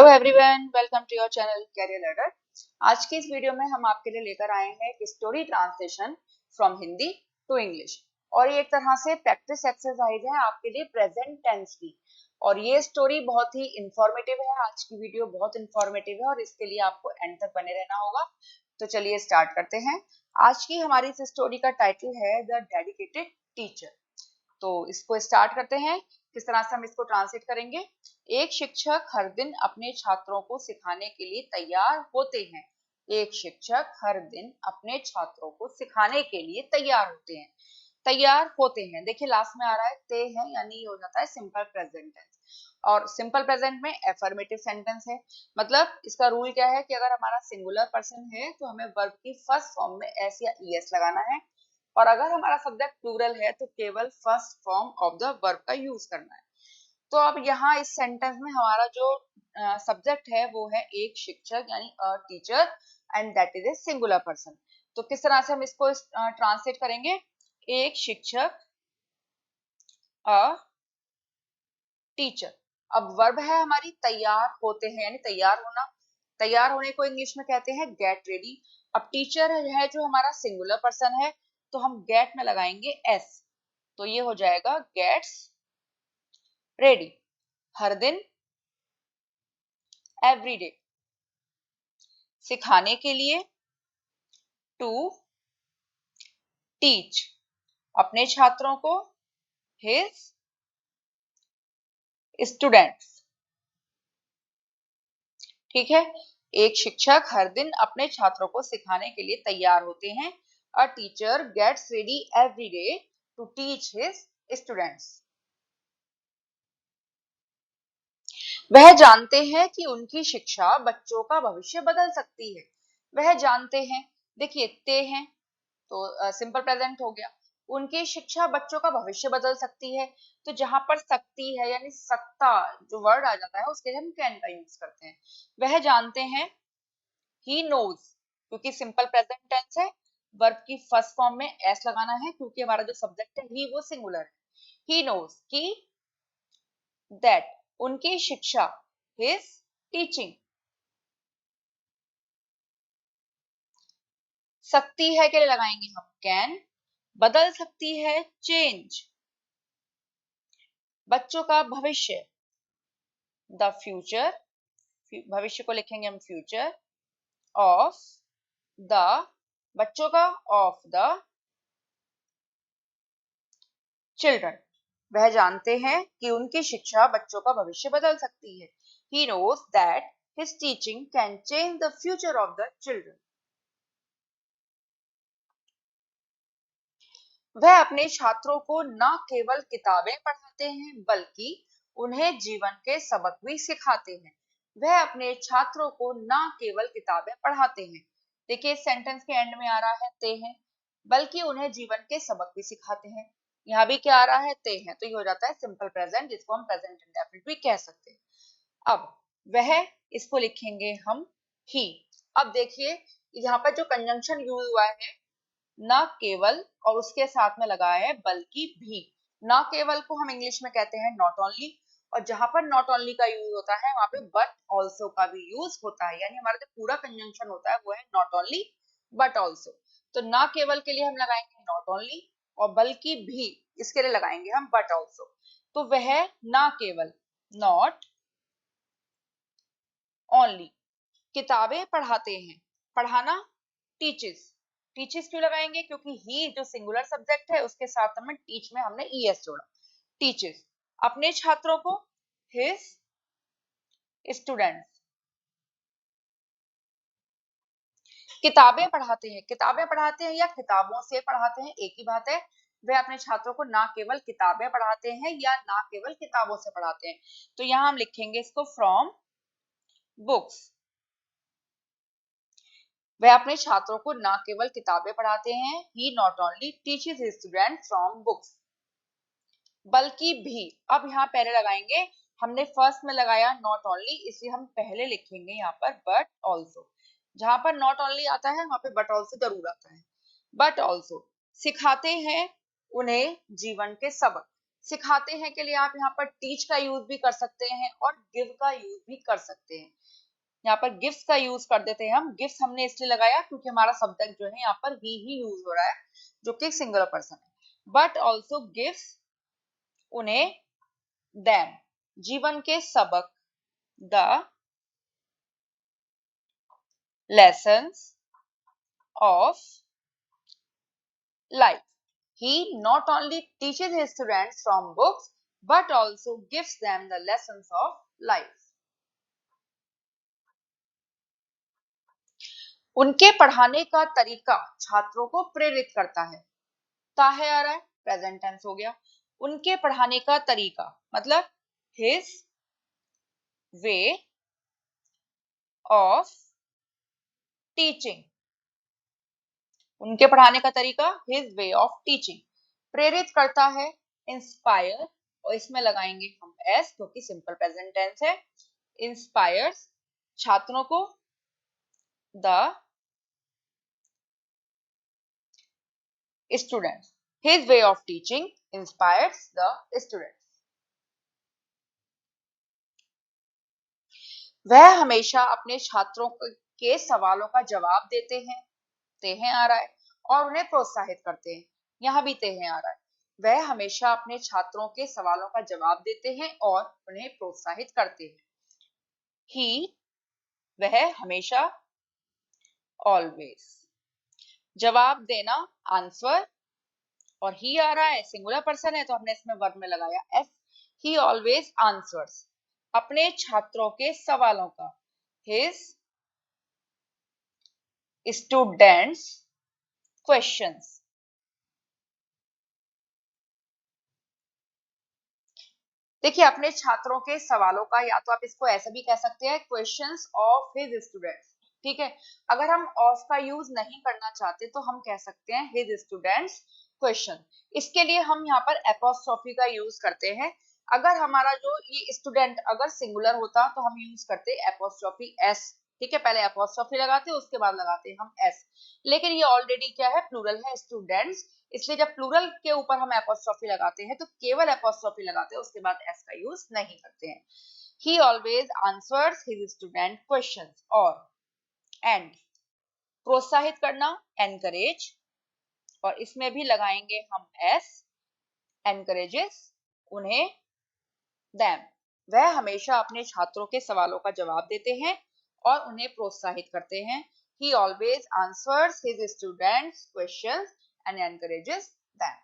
Hello everyone, welcome to your channel career ladder. आज की इस वीडियो में हम आपके लिए लेकर आए हैं एक story translation from Hindi to English. और ये एक तरह से प्रैक्टिस एक्सरसाइज है आपके लिए प्रेजेंट टेंस की। और ये स्टोरी बहुत ही इंफॉर्मेटिव है। आज की वीडियो बहुत इंफॉर्मेटिव है और इसके लिए आपको एंड तक बने रहना होगा। तो चलिए स्टार्ट करते हैं। आज की हमारी इस स्टोरी का टाइटल है द डेडिकेटेड टीचर। तो इसको स्टार्ट करते हैं। किस तरह से हम इसको ट्रांसलेट करेंगे। एक शिक्षक हर दिन अपने छात्रों को सिखाने के लिए तैयार होते हैं। एक शिक्षक हर दिन अपने छात्रों को सिखाने के लिए तैयार होते हैं। तैयार होते हैं, देखिए लास्ट में आ रहा है ते हैं, यानी ये हो जाता है सिंपल प्रेजेंट टेंस। और सिंपल प्रेजेंट में एफर्मेटिव सेंटेंस है। मतलब इसका रूल क्या है कि अगर हमारा सिंगुलर पर्सन है तो हमें वर्ब की फर्स्ट फॉर्म में एस या ईएस लगाना है। और अगर हमारा सब्जेक्ट प्लूरल है तो केवल first form of the verb का यूज करना है। तो अब यहाँ इस सेंटेंस में हमारा जो सब्जेक्ट है वो है एक शिक्षक यानी a teacher, and that is a singular person. तो किस तरह से हम इसको ट्रांसलेट करेंगे। एक शिक्षक, अ टीचर। अब वर्ब है हमारी तैयार होते हैं यानी तैयार होना। तैयार होने को इंग्लिश में कहते हैं गेट रेडी। अब टीचर है जो हमारा सिंगुलर पर्सन है तो हम गेट में लगाएंगे एस। तो ये हो जाएगा गेट्स रेडी, हर दिन, एवरी डे, सिखाने के लिए, टू टीच, अपने छात्रों को, हिज स्टूडेंट्स। ठीक है। एक शिक्षक हर दिन अपने छात्रों को सिखाने के लिए तैयार होते हैं। A teacher gets ready every day to teach his students. वह जानते हैं कि उनकी शिक्षा बच्चों का भविष्य बदल सकती है। वह जानते हैं, देखिए ते हैं तो सिंपल प्रेजेंट हो गया। उनकी शिक्षा बच्चों का भविष्य बदल सकती है। तो जहां पर सकती है यानी सकता जो वर्ड आ जाता है उसके लिए हम कैन का यूज करते हैं। वह जानते हैं, ही नोज, क्योंकि सिंपल प्रेजेंट टेंस है। वर्ब की फर्स्ट फॉर्म में एस लगाना है क्योंकि हमारा जो सब्जेक्ट है ही वो सिंगुलर है। ही नोज की दैट, उनकी शिक्षा, हिज टीचिंग। सकती है के लिए लगाएंगे हम कैन। बदल सकती है चेंज, बच्चों का भविष्य, द फ्यूचर, भविष्य को लिखेंगे हम फ्यूचर, ऑफ द, बच्चों का, ऑफ द चिल्ड्रन। वह जानते हैं कि उनकी शिक्षा बच्चों का भविष्य बदल सकती है। He knows that his teaching can change the future of the children. वह अपने छात्रों को न केवल किताबें पढ़ाते हैं बल्कि उन्हें जीवन के सबक भी सिखाते हैं। वह अपने छात्रों को न केवल किताबें पढ़ाते हैं, देखिए सेंटेंस के एंड में आ रहा है ते हैं, बल्कि उन्हें जीवन के सबक भी सिखाते हैं। यहाँ भी क्या आ रहा है ते हैं, तो ये हो जाता है सिंपल प्रेजेंट जिसको हम प्रेजेंट इंडेफिनिट भी कह सकते हैं। अब वह, इसको लिखेंगे हम ही। अब देखिए यहाँ पर जो कंजंक्शन यूज हुआ है, न केवल और उसके साथ में लगाया है बल्कि भी। न केवल को हम इंग्लिश में कहते हैं नॉट ओनली, और जहां पर नॉट ओनली का यूज होता है वहां पे बट ऑल्सो का भी यूज होता है। यानी हमारा जो पूरा कंजंक्शन होता है वो है नॉट ओनली बट ऑल्सो। तो न केवल के लिए हम लगाएंगे नॉट ओनली, और बल्कि भी इसके लिए लगाएंगे हम बट ऑल्सो। तो वह न केवल, नॉट ओनली, किताबें पढ़ाते हैं। पढ़ाना टीचेस। टीचेस क्यों लगाएंगे, क्योंकि ही जो सिंगुलर सब्जेक्ट है उसके साथ हमें टीच में हमने ईएस जोड़ा। टीचेस अपने छात्रों को, हिज स्टूडेंट्स। किताबें पढ़ाते हैं, किताबें पढ़ाते हैं या किताबों से पढ़ाते हैं एक ही बात है। वे अपने छात्रों को ना केवल किताबें पढ़ाते हैं या ना केवल किताबों से पढ़ाते हैं। तो यहां हम लिखेंगे इसको फ्रॉम बुक्स। वह अपने छात्रों को न केवल किताबें पढ़ाते हैं, he not only teaches his student from books, बल्कि भी। अब यहाँ पहले लगाएंगे, हमने फर्स्ट में लगाया नॉट ओनली इसलिए हम पहले लिखेंगे यहाँ पर बट ऑल्सो। जहां पर नॉट ओनली आता है वहां पे बट ऑल्सो जरूर आता है। बट ऑल्सो सिखाते हैं उन्हें जीवन के सबक। सिखाते हैं के लिए आप यहाँ पर टीच का यूज भी कर सकते हैं और गिव का यूज भी कर सकते हैं। यहाँ पर गिफ्ट का यूज कर देते हैं हम। गिफ्ट हमने इसलिए लगाया क्योंकि हमारा सब्जेक्ट जो है यहाँ पर ही यूज हो रहा है, जो कि सिंगुलर पर्सन है। बट ऑल्सो गिफ्ट उन्हें, देम जीवन के सबक, the lessons of life. He not only teaches his students from books but also gives them the lessons of life. उनके पढ़ाने का तरीका छात्रों को प्रेरित करता है। ताहे आ रहा है, प्रेजेंट टेंस हो गया। उनके पढ़ाने का तरीका मतलब his way of teaching. उनके पढ़ाने का तरीका his way of teaching. प्रेरित करता है इंस्पायर, और इसमें लगाएंगे हम एस क्योंकि सिंपल प्रेजेंट टेंस है। इंस्पायर्स छात्रों को, the students, his way of teaching inspires the students. वह हमेशा अपने छात्रों के सवालों का जवाब देते हैं आ रहा है, और उन्हें प्रोत्साहित करते हैं। यहाँ भी हैं आ रहा है। वह हमेशा अपने छात्रों के सवालों का जवाब देते हैं और उन्हें प्रोत्साहित करते हैं। ही वह हमेशा, ऑलवेज जवाब देना आंसर, और ही आ रहा है सिंगुलर पर्सन है तो हमने इसमें वर्ब में लगाया एस। ही ऑलवेज आंसर्स अपने छात्रों के सवालों का, हिज स्टूडेंट्स क्वेश्चंस। देखिए अपने छात्रों के सवालों का, या तो आप इसको ऐसा भी कह सकते हैं क्वेश्चंस ऑफ हिज स्टूडेंट्स, ठीक है। अगर हम ऑफ का यूज नहीं करना चाहते तो हम कह सकते हैं हिज स्टूडेंट्स क्वेश्चन। इसके लिए हम यहाँ पर एपोस्ट्रोफी का यूज करते हैं। अगर हमारा जो ये स्टूडेंट अगर सिंगुलर होता तो हम यूज करते एपोस्ट्रोफी एस, ठीक है। पहले एपोस्ट्रोफी लगाते हैं उसके बाद लगाते हैं हम एस, लेकिन ये ऑलरेडी क्या है, प्लूरल है स्टूडेंट्स, इसलिए जब प्लूरल के ऊपर हम एपोस्ट्रोफी लगाते हैं तो केवल एपोस्ट्रोफी लगाते हैं, उसके बाद एस का यूज नहीं करते हैं। ही always answers his student questions. और एंड प्रोत्साहित करना, एनकरेज, और इसमें भी लगाएंगे हम एस, एनकरेजेस उन्हें, देम वह हमेशा अपने छात्रों के सवालों का जवाब देते हैं और उन्हें प्रोत्साहित करते हैं। ही always answers his students questions and encourages them.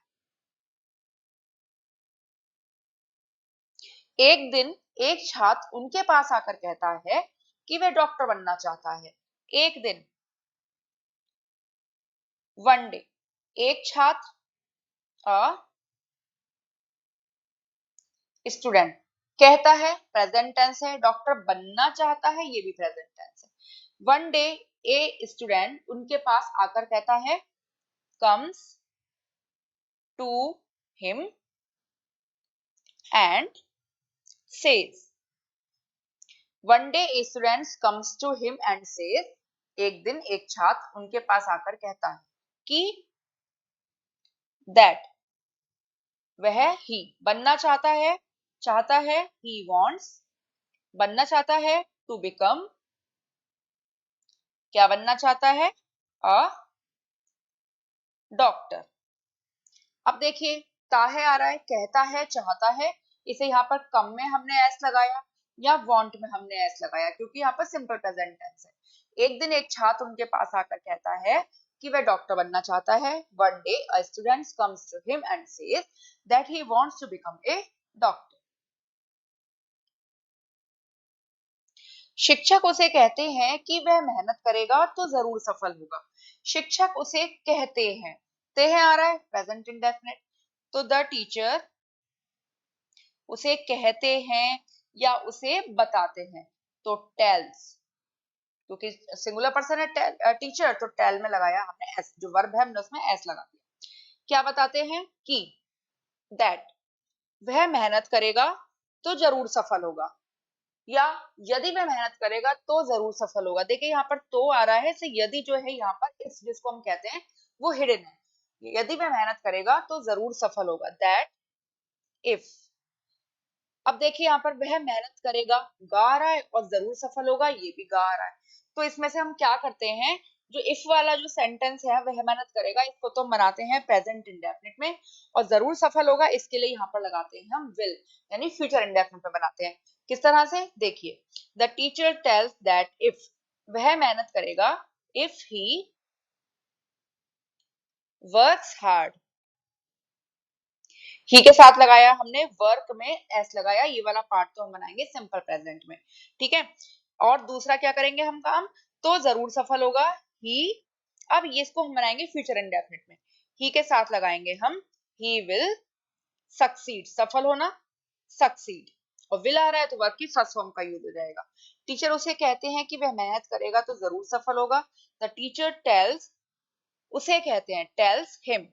एक दिन एक छात्र उनके पास आकर कहता है कि वह डॉक्टर बनना चाहता है। एक दिन, वन डे, एक छात्र, अ स्टूडेंट कहता है, प्रेजेंट टेंस है। डॉक्टर बनना चाहता है, ये भी प्रेजेंट टेंस है। वन डे ए स्टूडेंट उनके पास आकर कहता है, comes to him and says. One day a student comes to him and says, एक दिन एक छात्र उनके पास आकर कहता है कि दैट वह ही बनना चाहता है ही वॉन्ट्स बनना चाहता है, टू बिकम क्या बनना चाहता है, अ डॉक्टर। अब देखिए ताहे आ रहा है, कहता है, चाहता है, इसे यहाँ पर कम में हमने एस लगाया या वांट में हमने एस लगाया क्योंकि यहाँ पर सिंपल प्रेजेंट टेंस है। एक दिन एक छात्र उनके पास आकर कहता है कि वह डॉक्टर बनना चाहता है। One day a student comes to him and says that he wants to become a doctor. शिक्षक उसे कहते हैं कि वह मेहनत करेगा तो जरूर सफल होगा। शिक्षक उसे कहते हैं, ते है आ रहा है प्रेजेंट इंडेफिनिट, तो द टीचर उसे कहते हैं या उसे बताते हैं, तो टेल्स, क्योंकि सिंगुलर पर्सन है टीचर तो टेल में लगाया हमने एस, जो वर्ब है हमने उसमें एस लगा दिया। क्या बताते हैं कि दैट वह मेहनत करेगा तो जरूर सफल होगा, या यदि वह मेहनत करेगा तो जरूर सफल होगा। देखिए यहाँ पर तो आ रहा है, से यदि जो है यहाँ पर इस जिसको हम कहते हैं वो हिडन है। यदि वह मेहनत करेगा तो जरूर सफल होगा, दैट इफ। अब देखिए यहाँ पर वह मेहनत करेगा, गा रहा है और जरूर सफल होगा, ये भी गा रहा है। तो इसमें से हम क्या करते हैं, जो इफ वाला जो सेंटेंस है वह मेहनत करेगा, इसको तो हम बनाते हैं प्रेजेंट इंडेफिनिट में, और जरूर सफल होगा इसके लिए यहाँ पर लगाते हैं हम विल, यानी फ्यूचर इंडेफिनिट में बनाते हैं। किस तरह से, देखिए, the teacher tales that if, वह मेहनत करेगा, इफ ही वर्क्स हार्ड, ही के साथ लगाया हमने, वर्क में एस लगाया, ये वाला पार्ट तो हम बनाएंगे सिंपल प्रेजेंट में, ठीक है। और दूसरा क्या करेंगे हम काम, तो जरूर सफल होगा ही, अब ये इसको हम बनाएंगे फ्यूचर इंडेफिनिट में, ही के साथ लगाएंगे हम ही विल सक्सीड, सफल होना, सक्सीड, और विल आ रहा है तो वर्क की फर्स्ट फॉर्म का यूज हो जाएगा। टीचर उसे कहते हैं कि वह मेहनत करेगा तो जरूर सफल होगा, द टीचर टेल्स, उसे कहते हैं, टेल्स हिम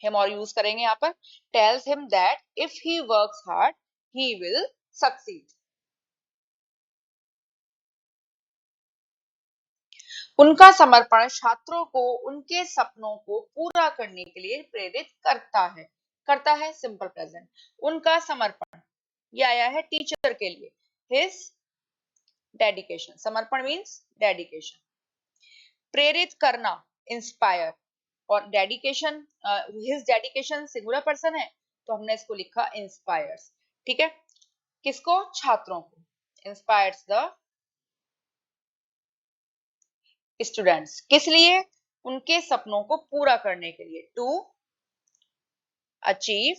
और यूज करेंगे यहाँ पर, tells him that if he works hard he will succeed. उनका समर्पण छात्रों को उनके सपनों को पूरा करने के लिए प्रेरित करता है सिंपल प्रेजेंट। उनका समर्पण, ये आया है टीचर के लिए, हिज डेडिकेशन, समर्पण मीन्स डेडिकेशन, प्रेरित करना, इंस्पायर, और dedication, his dedication singular person है तो हमने इसको लिखा इंस्पायर्स, ठीक है। किसको, छात्रों को, इंस्पायर्स द स्टूडेंट्स, किस लिए, उनके सपनों को पूरा करने के लिए, टू अचीव,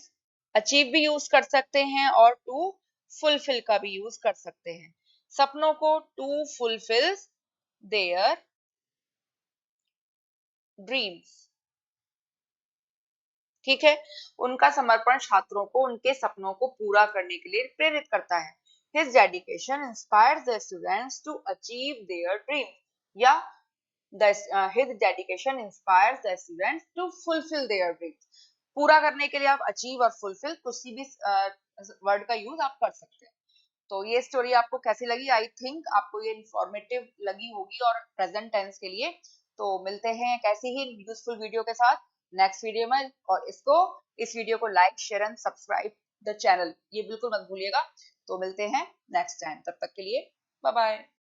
अचीव भी यूज कर सकते हैं और टू फुलफिल का भी यूज कर सकते हैं, सपनों को टू फुलफिल देयर ड्रीम्स, ठीक है। उनका समर्पण छात्रों को उनके सपनों को पूरा करने के लिए प्रेरित करता है, his dedication inspires the students to achieve their dream, या his dedication inspires the students to fulfill their dreams, पूरा करने के लिए आप अचीव और फुलफिल किसी भी वर्ड का यूज आप कर सकते हैं। तो ये स्टोरी आपको कैसी लगी, आई थिंक आपको ये इंफॉर्मेटिव लगी होगी और प्रेजेंट टेंस के लिए। तो मिलते हैं कैसी ही यूजफुल वीडियो के साथ नेक्स्ट वीडियो में, और इस वीडियो को like share and subscribe the channel, ये बिल्कुल मत भूलिएगा। तो मिलते हैं नेक्स्ट टाइम, तब तक के लिए बाय बाय।